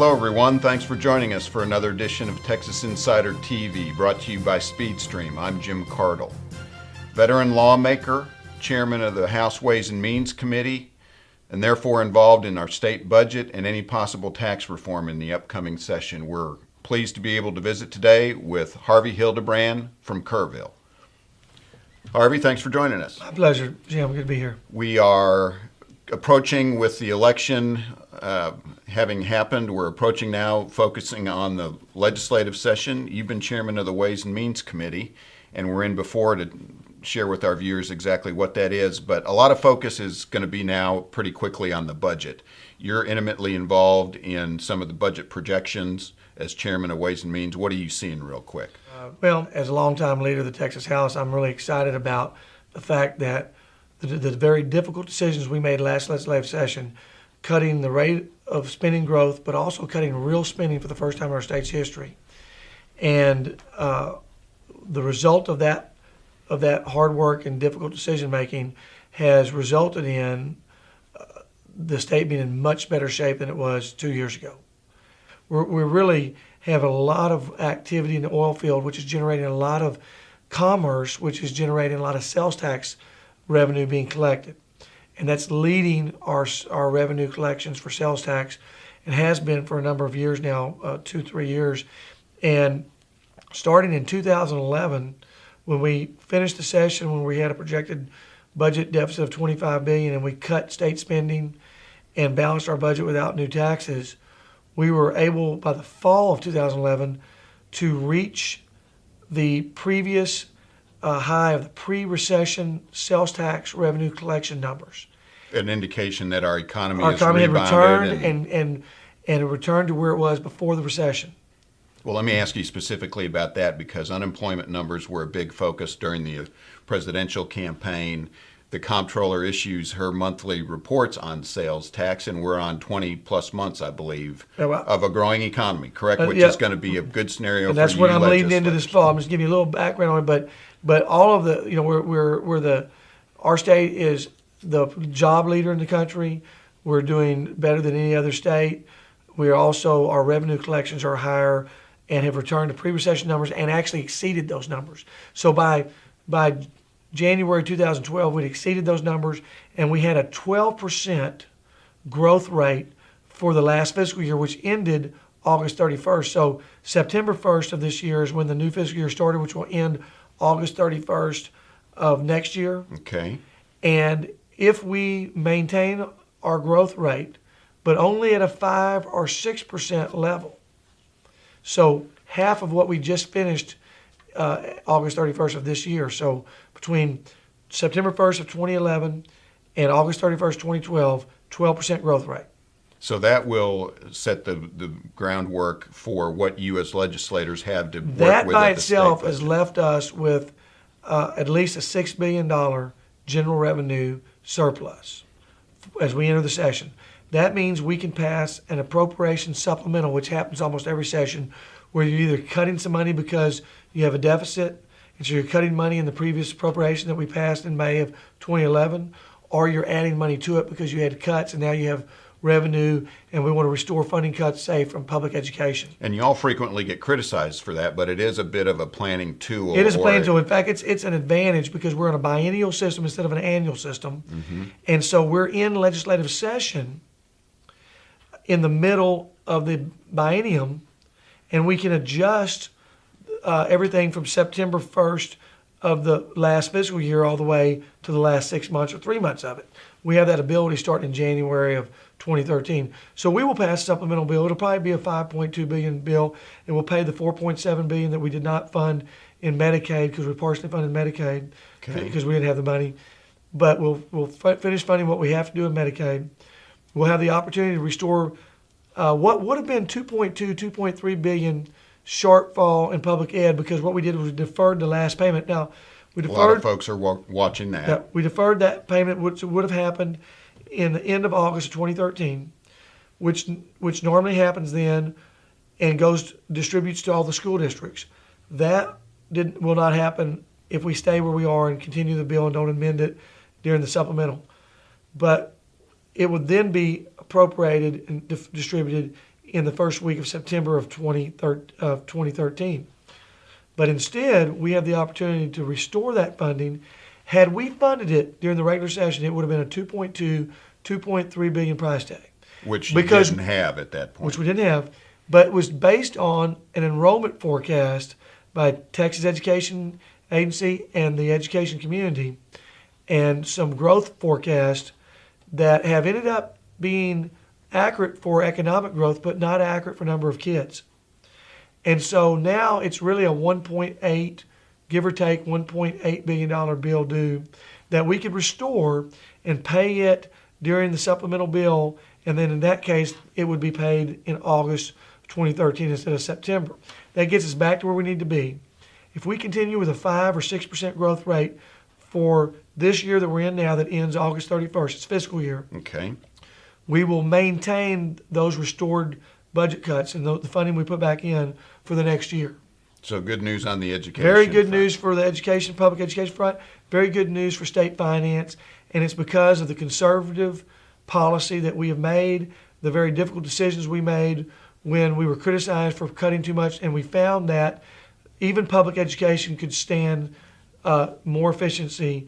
Hello everyone, thanks for joining us for another edition of Texas Insider TV, brought to you by SpeedStream. I'm Jim Cardle. Veteran lawmaker, chairman of the House Ways and Means Committee, and therefore involved in our state budget and any possible tax reform in the upcoming session. We're pleased to be able to visit today with Harvey Hillderbran from Kerrville. Harvey, thanks for joining us. My pleasure, Jim. Good to be here. We are approaching, with the election having happened, we're approaching now focusing on the legislative session. You've been chairman of the Ways and Means Committee, and we're in before to share with our viewers exactly what that is. But a lot of focus is going to be now pretty quickly on the budget. You're intimately involved in some of the budget projections as chairman of Ways and Means. What are you seeing real quick? Well, as a longtime leader of the Texas House, I'm really excited about the fact that the very difficult decisions we made last legislative session, cutting the rate of spending growth, but also cutting real spending for the first time in our state's history. And the result of that hard work and difficult decision making has resulted in the state being in much better shape than it was 2 years ago. We really have a lot of activity in the oil field, which is generating a lot of commerce, which is generating a lot of sales tax revenue being collected. And that's leading our revenue collections for sales tax, and has been for a number of years now, 2-3 years. And starting in 2011, when we finished the session, when we had a projected budget deficit of $25 billion and we cut state spending and balanced our budget without new taxes, we were able, by the fall of 2011, to reach the previous high of the pre-recession sales tax revenue collection numbers. An indication that our economy had returned and returned to where it was before the recession. Well, let me ask you specifically about that, because unemployment numbers were a big focus during the presidential campaign. The comptroller issues her monthly reports on sales tax, and we're on 20 plus months, I believe, of a growing economy, correct? Which is going to be a good scenario and for you. That's what I'm leading into this fall. I'm just giving you a little background on it, but all of the, our state is the job leader in the country. We're doing better than any other state. We are also, our revenue collections are higher and have returned to pre-recession numbers and actually exceeded those numbers. So by January 2012, we'd exceeded those numbers, and we had a 12% growth rate for the last fiscal year, which ended August 31st. So September 1st of this year is when the new fiscal year started, which will end August 31st of next year. Okay. And if we maintain our growth rate, but only at a 5 or 6% level, so half of what we just finished August 31st of this year. So between September 1st of 2011 and August 31st, 2012, 12% growth rate. So that will set the groundwork for what you as legislators have to work with. That by itself has left us with at least a $6 billion general revenue surplus as we enter the session. That means we can pass an appropriation supplemental, which happens almost every session, where you're either cutting some money because you have a deficit, and so you're cutting money in the previous appropriation that we passed in May of 2011, or you're adding money to it because you had cuts and now you have revenue, and we want to restore funding cuts, say, from public education. And you all frequently get criticized for that, but it is a bit of a planning tool. It is a planning tool. In fact, it's an advantage because we're in a biennial system instead of an annual system. Mm-hmm. And so we're in legislative session in the middle of the biennium, and we can adjust everything from September 1st of the last fiscal year all the way to the last 6 months or 3 months of it. We have that ability starting in January of 2013. So we will pass a supplemental bill. It'll probably be a $5.2 billion bill. It will pay the $4.7 billion that we did not fund in Medicaid, because we partially funded Medicaid because we didn't have the money. But we'll finish funding what we have to do in Medicaid. We'll have the opportunity to restore what would have been $2.3 billion shortfall in public ed, because what we did was we deferred the last payment. Now, we deferred. A lot of folks are watching that. Yeah, we deferred that payment, which would have happened in the end of August of 2013, which normally happens then and distributes to all the school districts. That will not happen if we stay where we are and continue the bill and don't amend it during the supplemental. But it would then be appropriated and distributed in the first week of September of 2013. But instead, we have the opportunity to restore that funding. Had we funded it during the regular session, it would have been a 2.2, 2.3 billion price tag. Which you didn't have at that point. Which we didn't have, but it was based on an enrollment forecast by Texas Education Agency and the education community, and some growth forecasts that have ended up being accurate for economic growth, but not accurate for number of kids. And so now it's really a 1.8, give or take $1.8 billion bill due that we could restore and pay it during the supplemental bill. And then in that case, it would be paid in August 2013 instead of September. That gets us back to where we need to be. If we continue with a 5 or 6% growth rate for this year that we're in now that ends August 31st, it's fiscal year, Okay. we will maintain those restored budget cuts and the funding we put back in for the next year. So good news on the education Very good front. news for the education, public education front. Very good news for state finance. And it's because of the conservative policy that we have made, the very difficult decisions we made when we were criticized for cutting too much. And we found that even public education could stand more efficiency,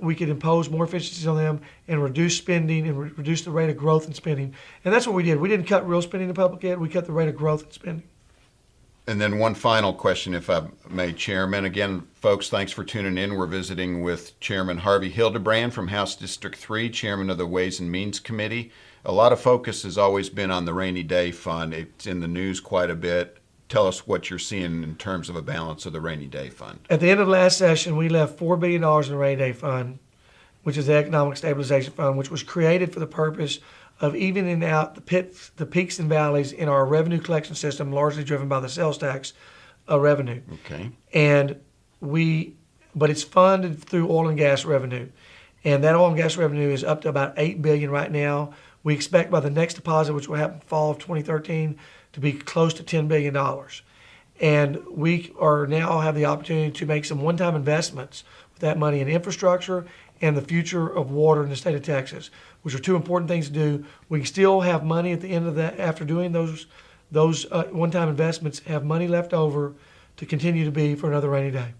we could impose more efficiencies on them and reduce spending and reduce the rate of growth in spending. And that's what we did. We didn't cut real spending in public ed. We cut the rate of growth in spending. And then one final question, if I may, Chairman. Again, folks, thanks for tuning in. We're visiting with Chairman Harvey Hillderbran from House District 3, Chairman of the Ways and Means Committee. A lot of focus has always been on the rainy day fund. It's in the news quite a bit. Tell us what you're seeing in terms of a balance of the rainy day fund. At the end of last session, we left $4 billion in the rainy day fund, which is the Economic Stabilization Fund, which was created for the purpose of evening out the peaks and valleys in our revenue collection system, largely driven by the sales tax revenue. Okay. But it's funded through oil and gas revenue. And that oil and gas revenue is up to about $8 billion right now. We expect by the next deposit, which will happen fall of 2013, to be close to $10 billion. And we are now have the opportunity to make some one-time investments with that money in infrastructure and the future of water in the state of Texas, which are two important things to do. We can still have money at the end of that, after doing those one-time investments, have money left over to continue to be for another rainy day.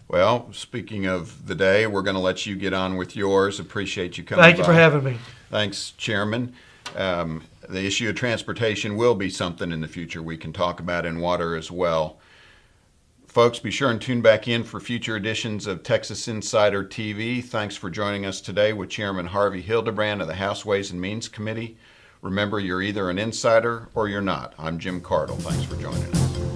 Well, speaking of the day, we're going to let you get on with yours. Appreciate you coming Thank you by. for having me. Thanks, Chairman. The issue of transportation will be something in the future we can talk about in water as well. Folks, be sure and tune back in for future editions of Texas Insider TV. Thanks for joining us today with Chairman Harvey Hilldebrand of the House Ways and Means Committee. Remember, you're either an insider or you're not. I'm Jim Cardle. Thanks for joining us.